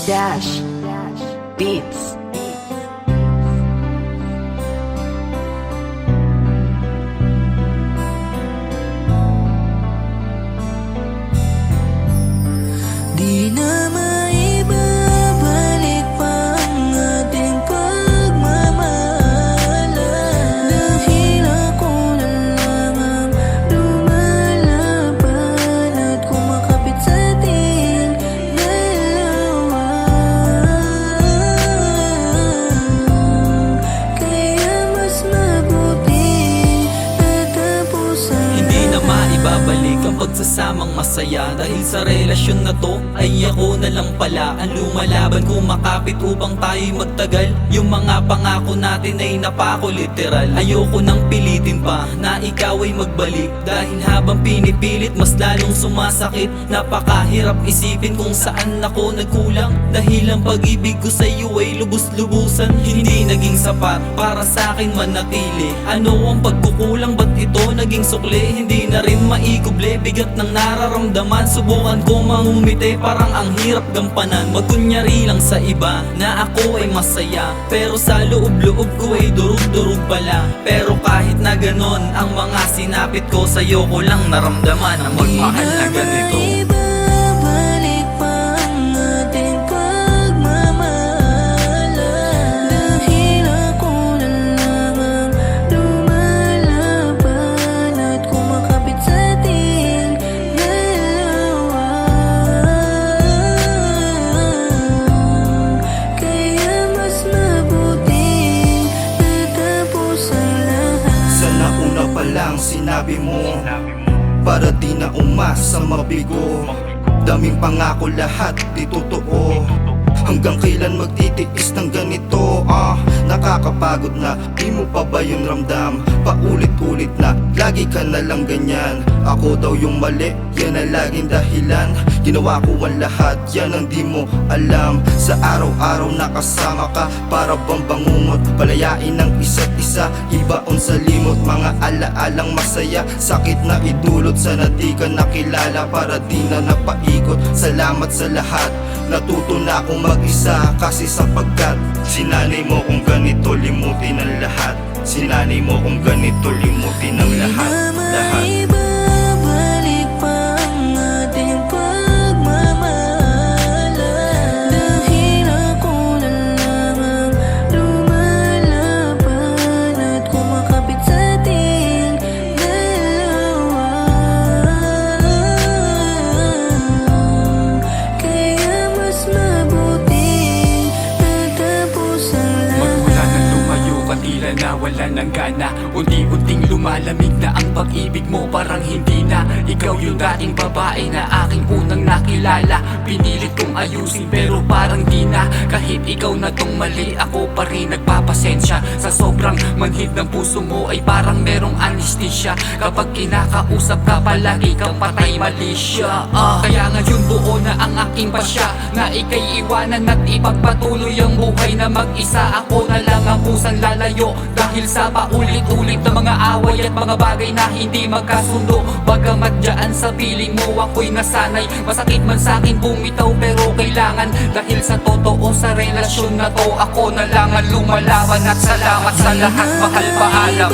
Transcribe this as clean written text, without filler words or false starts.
Dash Beats. Di na maibabalik pa ang ating pagmamahalan, dahil ako na lang ang lumalaban at kumakapit sa ating dalawa. Kaya mas mabuting tatapusan. Hindi na maibabalik ang pagsasamang masaya, dahil sa relasyon na to ay ako na lang pala ang lumalaban, kumakapit upang tayo'y magtagal. Yung mga pangako natin ay napako literal. Ayoko nang pilitin pa na ikaw ay magbalik, dahil habang pinipilit mas lalong sumasakit. Napakahirap isipin kung saan ako nagkulang, dahil ang pag-ibig ko sa iyo ay lubos-lubusan. Hindi naging sapat para sa akin manatili. Ano ang pagkukulang, ba't ito naging sukli? Hindi na rin maikuble, bigat ng nararamdaman. Subukan ko mangumiti, parang ang hirap gampanan. Magkunyari lang sa iba na ako ay masaya, pero sa loob-loob ko ay durug-durug pala. Pero kahit na ganon, ang mga sinapit ko sa'yo ko lang naramdaman ang magmahal na ganito. Ibabalik pa ang ating pagmamahalan, dahil ako na lang ang lumalaban at kumakapit sa ating dalawa. Kaya mas mabuting tatapos ang lahat. Sa nauna pa lang sinabi mo, para di na umasa mabigo. Daming pangako, lahat di totoo. Hanggang kailan magtitiis ng ganito? Nakakapagod na, di mo pa ba yun ramdam? Paulit-ulit na, lagi ka na lang ganyan. Ako daw yung mali, yan ang laging dahilan. Ginawa ko ang lahat, yan ang di mo alam. Sa araw-araw nakasama ka, para bang bangungot. Palayain ng isa't isa, ibaon sa limot. Mga alaalang masaya, sakit na idulot. Sana di ka nakilala, para di na napaikot. Salamat sa lahat, natuto na akong mag-isa. Kasi sapagkat sinanay mo kung ganito, limutin ang lahat. Sinanay mo kung ganito, limutin ang lahat. Lahat. Ibabalik pa ang ating pagmamahalan, dahil ako na lang ang lumalaban at kumakapit sa ating dalawa. Kaya mas mabuting tatapos ang lahat. Magmula nang lumayo ka, tila nawala ng gana. Unti-unting lumalamig na ang pag-ibig mo, parang hindi na ikaw yung dating babae na aking unang nakilala. Pinilit kong ayusin pero parang di na. Kahit ikaw na tong mali, ako pa rin nagpapasensya. Sa sobrang manhid ng puso mo ay parang merong anesthesia. Kapag kinakausap ka, palagi kang patay malisya. Kaya ngayon buo na ang aking pasya, na ika'y iwanan at ipagpatuloy ang buhay na mag-isa. Ako na lang ang kusang lalayo, dahil sa paulit-ulit na mga away at mga bagay na hindi magkasundo. Bagamat dyan sa piling mo ako'y nasanay, masakit man sa'kin bumitaw pero kailangan. Dahil sa totoo sa relasyon na to, ako na lang ang lumalaban. At salamat sa lahat, mahal, paalam.